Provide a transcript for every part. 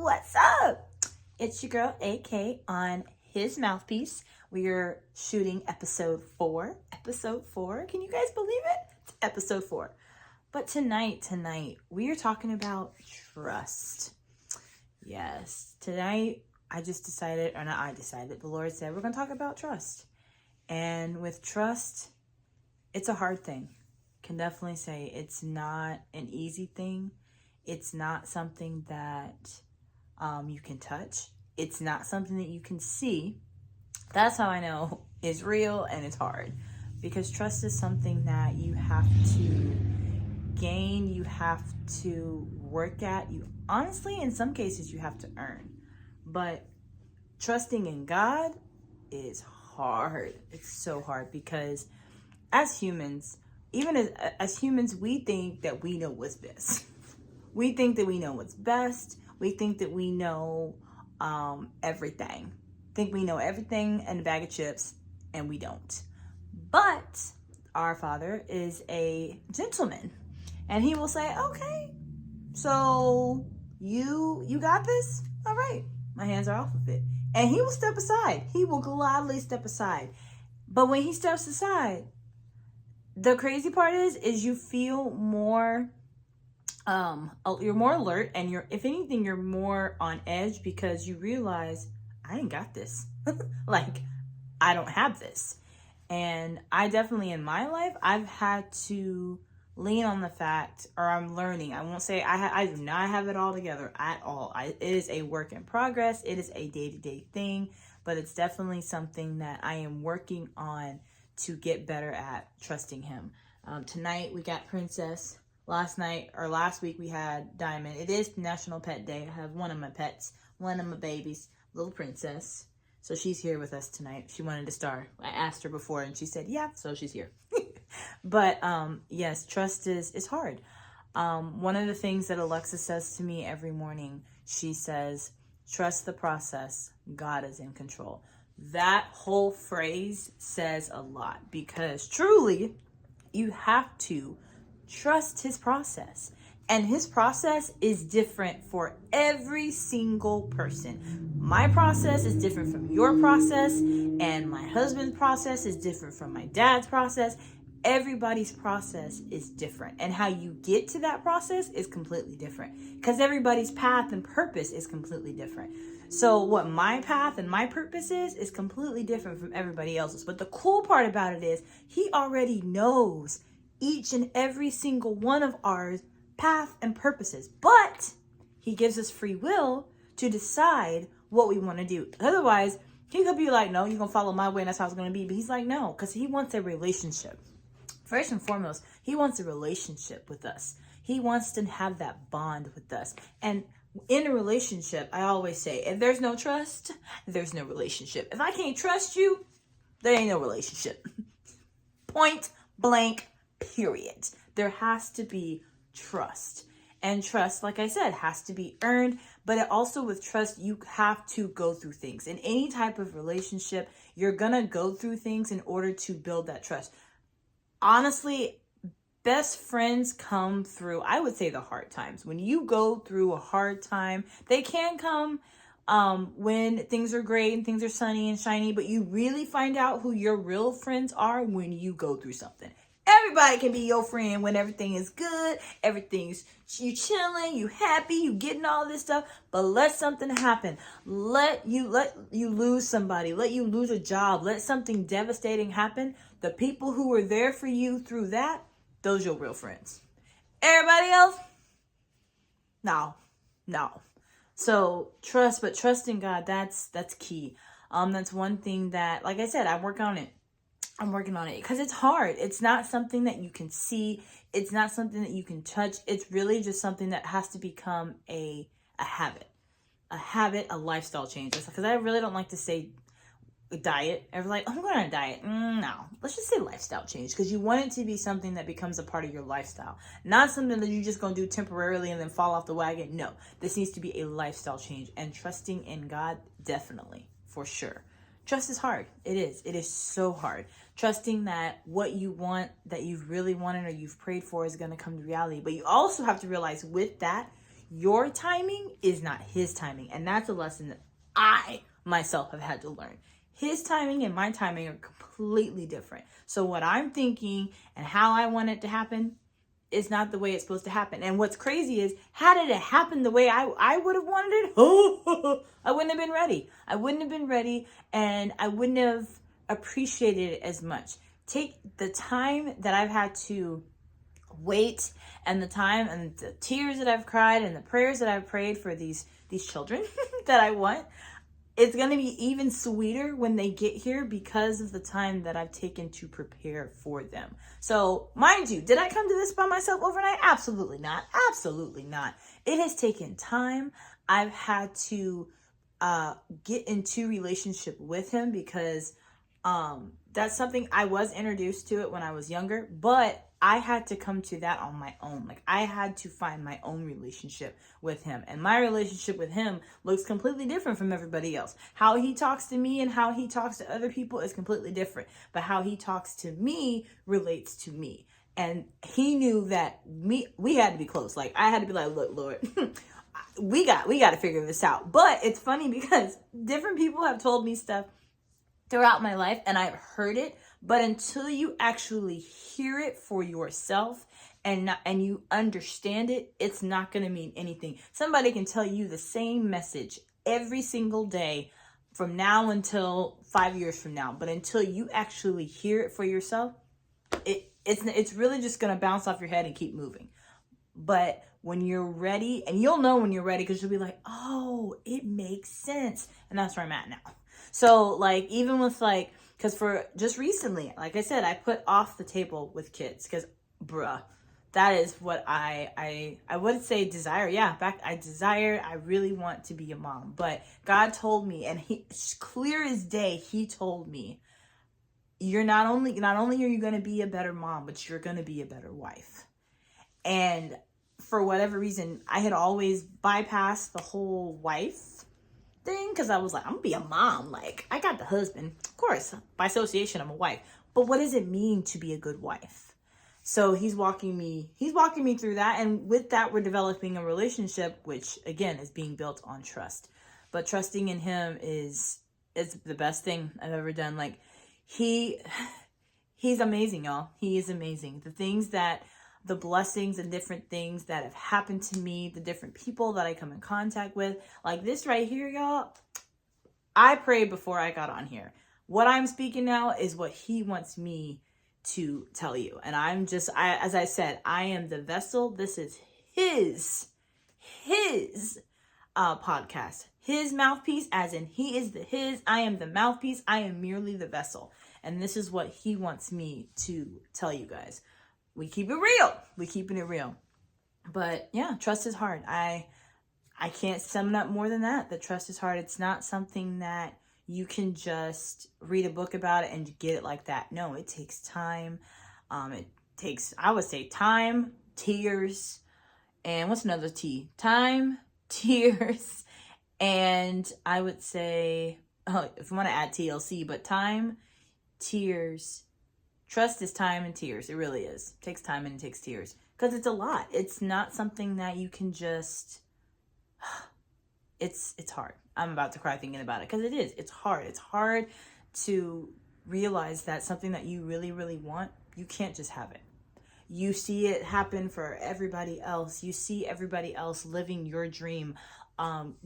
what's up? It's your girl AK on his mouthpiece. We are shooting episode 4. Episode 4. Can you guys believe it? It's episode 4. But tonight, we are talking about trust. Yes, tonight the Lord said we're going to talk about trust. And with trust, it's a hard thing. Can definitely say it's not an easy thing. It's not something that you can touch. It's not something that you can see. That's how I know it's real and it's hard. Because trust is something that you have to gain, you have to work at. You honestly, in some cases, you have to earn. But trusting in God is hard. It's so hard because as humans, even as humans, we think that we know what's best. We think that we know what's best. We think that we know everything. Think we know everything in a bag of chips, and we don't. But our Father is a gentleman, and he will say, okay, so you got this? All right, my hands are off of it. And he will step aside. He will gladly step aside. But when he steps aside, the crazy part is you feel more, you're more alert, and if anything, you're more on edge because you realize, I ain't got this. Like, I don't have this. And I definitely, in my life, I've had to lean on the fact, or I'm learning. I won't say I do not have it all together at all. It is a work in progress. It is a day-to-day thing, but it's definitely something that I am working on to get better at trusting him. Tonight we got Princess. Last week we had Diamond. It is National Pet Day. I have one of my pets, one of my babies, little Princess. So she's here with us tonight. She wanted to star. I asked her before and she said, yeah, so she's here. But yes, trust is hard. One of the things that Alexa says to me every morning, she says, trust the process. God is in control. That whole phrase says a lot because truly you have to trust his process. And his process is different for every single person. My process is different from your process, and my husband's process is different from my dad's process. Everybody's process is different, and how you get to that process is completely different because everybody's path and purpose is completely different. So what my path and my purpose is completely different from everybody else's. But the cool part about it is he already knows each and every single one of ours path and purposes, but he gives us free will to decide what we want to do. Otherwise, he could be like, no, you're gonna follow my way and that's how it's gonna be. But he's like, no, because he wants a relationship. First and foremost, he wants a relationship with us. He wants to have that bond with us. And in a relationship, I always say, if there's no trust, there's no relationship. If I can't trust you, there ain't no relationship. Point blank, period. There has to be trust. And trust, like I said, has to be earned. But it also, with trust, you have to go through things. In any type of relationship, you're going to go through things in order to build that trust. Honestly, best friends come through, I would say, the hard times. When you go through a hard time, they can come when things are great and things are sunny and shiny. But you really find out who your real friends are when you go through something. Everybody can be your friend when everything is good, you chilling, you happy, you getting all this stuff. But let something happen. Let you lose somebody, let you lose a job, let something devastating happen. The people who were there for you through that, those are your real friends. Everybody else, no. So trust in God, that's key. That's one thing that, like I said, I'm working on it because it's hard. It's not something that you can see. It's not something that you can touch. It's really just something that has to become a habit, a lifestyle change. Because I really don't like to say diet. Everyone's like, oh, I'm going on a diet. No, let's just say lifestyle change, because you want it to be something that becomes a part of your lifestyle, not something that you're just going to do temporarily and then fall off the wagon. No, this needs to be a lifestyle change, and trusting in God, definitely, for sure. Trust is hard. It is so hard. Trusting that what you want, that you've really wanted or you've prayed for, is going to come to reality. But you also have to realize with that, Your timing is not his timing. And that's a lesson that I myself have had to learn. His timing and my timing are completely different. So what I'm thinking and how I want it to happen is not the way it's supposed to happen. And what's crazy is, had it happened the way I would have wanted it, I wouldn't have been ready. I wouldn't have been ready, and I wouldn't have appreciated it as much. Take the time that I've had to wait, and the time and the tears that I've cried and the prayers that I've prayed for these children that I want. It's going to be even sweeter when they get here because of the time that I've taken to prepare for them. So, mind you, did I come to this by myself overnight? Absolutely not. Absolutely not. It has taken time. I've had to get into relationship with him because that's something I was introduced to it when I was younger, but I had to come to that on my own. Like, I had to find my own relationship with him. And my relationship with him looks completely different from everybody else. How he talks to me and how he talks to other people is completely different. But how he talks to me relates to me. And he knew that we had to be close. Like, I had to be like, look, Lord, we got to figure this out. But it's funny because different people have told me stuff throughout my life, and I've heard it, but until you actually hear it for yourself and you understand it, it's not going to mean anything. Somebody can tell you the same message every single day from now until 5 years from now, but until you actually hear it for yourself, it's really just going to bounce off your head and keep moving. But when you're ready, and you'll know when you're ready, because you'll be like, oh, it makes sense. And that's where I'm at now. So, like, even with, like, because for just recently, like I said, I put off the table with kids because, that is what I would say desire. Yeah, I really want to be a mom. But God told me, and clear as day, he told me, you're not only are you going to be a better mom, but you're going to be a better wife. And for whatever reason, I had always bypassed the whole wife thing because I was like, I'm gonna be a mom. Like, I got the husband, of course, by association I'm a wife, but what does it mean to be a good wife? So he's walking me through that, and with that we're developing a relationship, which again is being built on trust. But trusting in him is the best thing I've ever done. Like, he's amazing, y'all. He is amazing. The blessings and different things that have happened to me, the different people that I come in contact with, like this right here, y'all, I prayed before I got on here. What I'm speaking now is what he wants me to tell you. And as I said, I am the vessel. This is his podcast, his mouthpiece, as in he is I am the mouthpiece. I am merely the vessel. And this is what he wants me to tell you guys. We keep it real. We keeping it real. But yeah, trust is hard. I can't sum it up more than that. The trust is hard. It's not something that you can just read a book about it and get it like that. No, it takes time. It takes, I would say, time, tears, and what's another T? Time, tears, and I would say, if you want to add TLC, but time, tears. Trust is time and tears. It really is. It takes time and it takes tears. Because it's a lot. It's not something that you can just... It's hard. I'm about to cry thinking about it. Because it is. It's hard. It's hard to realize that something that you really, really want, you can't just have it. You see it happen for everybody else. You see everybody else living your dream,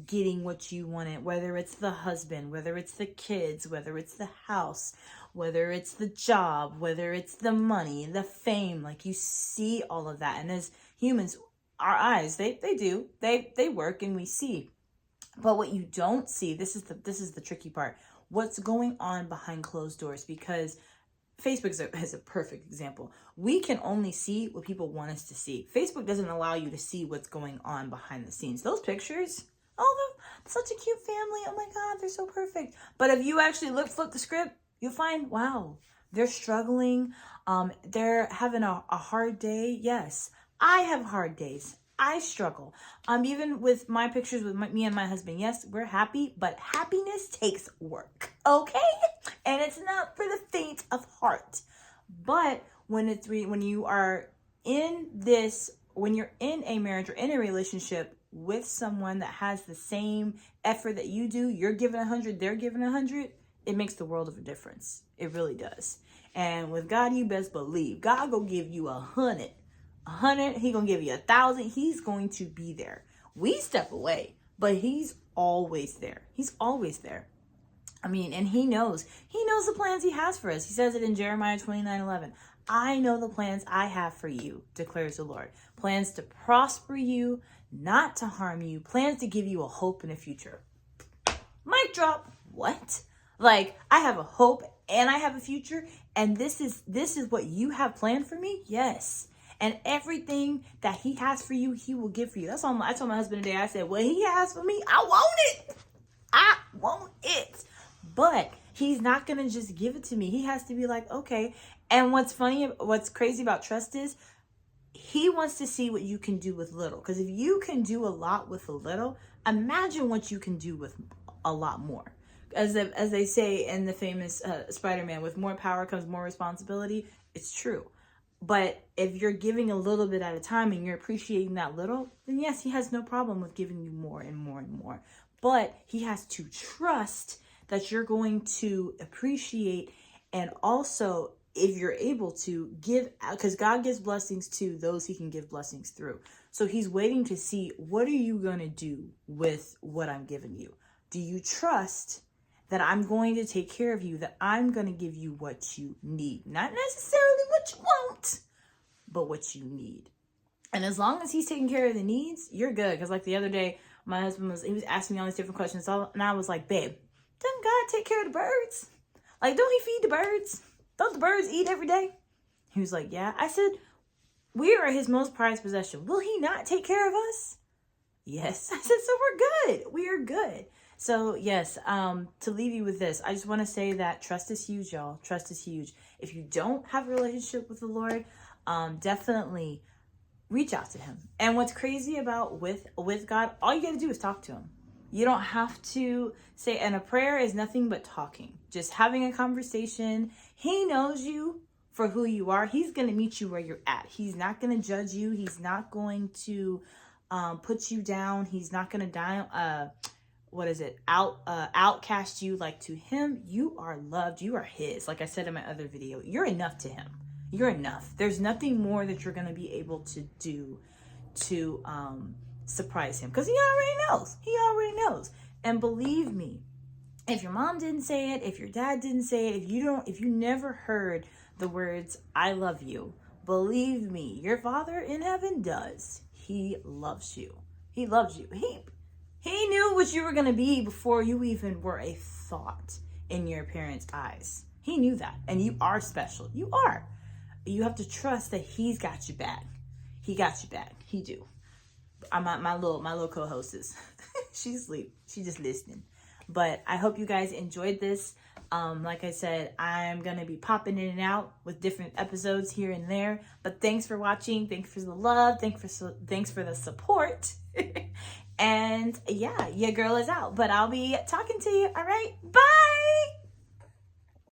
getting what you wanted, whether it's the husband, whether it's the kids, whether it's the house, whether it's the job, whether it's the money, the fame. Like, you see all of that. And as humans, our eyes, they work and we see. But what you don't see, this is the tricky part, what's going on behind closed doors, because Facebook is a perfect example. We can only see what people want us to see. Facebook doesn't allow you to see what's going on behind the scenes. Those pictures, such a cute family. Oh my God, they're so perfect. But if you actually flip the script, you'll find, wow, they're struggling. They're having a hard day. Yes, I have hard days. I struggle. Even with my pictures with me and my husband, yes, we're happy, but happiness takes work, okay? And it's not for the faint of heart. But when you are in this in a marriage or in a relationship with someone that has the same effort that you do, you're giving 100, they're giving 100, it makes the world of a difference. It really does. And with God, you best believe God gonna give you 100. 100, he gonna give you 1,000. He's going to be there. We step away, but he's always there. He's always there. I mean, and he knows the plans he has for us. He says it in Jeremiah 29:11. I know the plans I have for you, declares the Lord. Plans to prosper you, not to harm you. Plans to give you a hope in the future. Mic drop. What? Like, I have a hope and I have a future, and this is what you have planned for me? Yes. And everything that he has for you, he will give for you. That's all I told my husband today. I said, what he has for me, I want it. I want it. But he's not going to just give it to me. He has to be like, okay. And what's crazy about trust is he wants to see what you can do with little. Because if you can do a lot with a little, imagine what you can do with a lot more. As they say in the famous Spider-Man, with more power comes more responsibility. It's true. But if you're giving a little bit at a time and you're appreciating that little, then yes, he has no problem with giving you more and more and more. But he has to trust that you're going to appreciate, and also, if you're able to give, because God gives blessings to those he can give blessings through. So he's waiting to see, what are you going to do with what I'm giving you? Do you trust that I'm going to take care of you, that I'm going to give you what you need? Not necessarily what you want, but what you need. And as long as he's taking care of the needs, you're good. Because like the other day, my husband was asking me all these different questions. And I was like, babe, doesn't God take care of the birds? Like, don't he feed the birds? Don't the birds eat every day? He was like, yeah. I said, we are his most prized possession. Will he not take care of us? Yes. I said, so we're good. We are good. So yes, to leave you with this, I just want to say that trust is huge, y'all. Trust is huge. If you don't have a relationship with the Lord, definitely reach out to him. And what's crazy about with God, all you got to do is talk to him. You don't have to say, and a prayer is nothing but talking, just having a conversation. He knows you for who you are. He's going to meet you where you're at. He's not going to judge you. He's not going to put you down. He's not going to outcast you. Like, to him, you are loved. You are his. Like I said in my other video, you're enough to him. You're enough. There's nothing more that you're going to be able to do to surprise him, because he already knows. He already knows. And believe me, if your mom didn't say it, if your dad didn't say it, if you never heard the words, I love you, believe me, your Father in heaven does. He loves you. He loves you. He knew what you were going to be before you even were a thought in your parents' eyes. He knew that. And you are special. You are. You have to trust that he's got you back. He got you back. He do. My little co-host is, she's asleep. She's just listening. But I hope you guys enjoyed this. Like I said, I'm going to be popping in and out with different episodes here and there. But thanks for watching. Thanks for the love. Thanks for the support. And yeah, your girl is out. But I'll be talking to you. All right. Bye.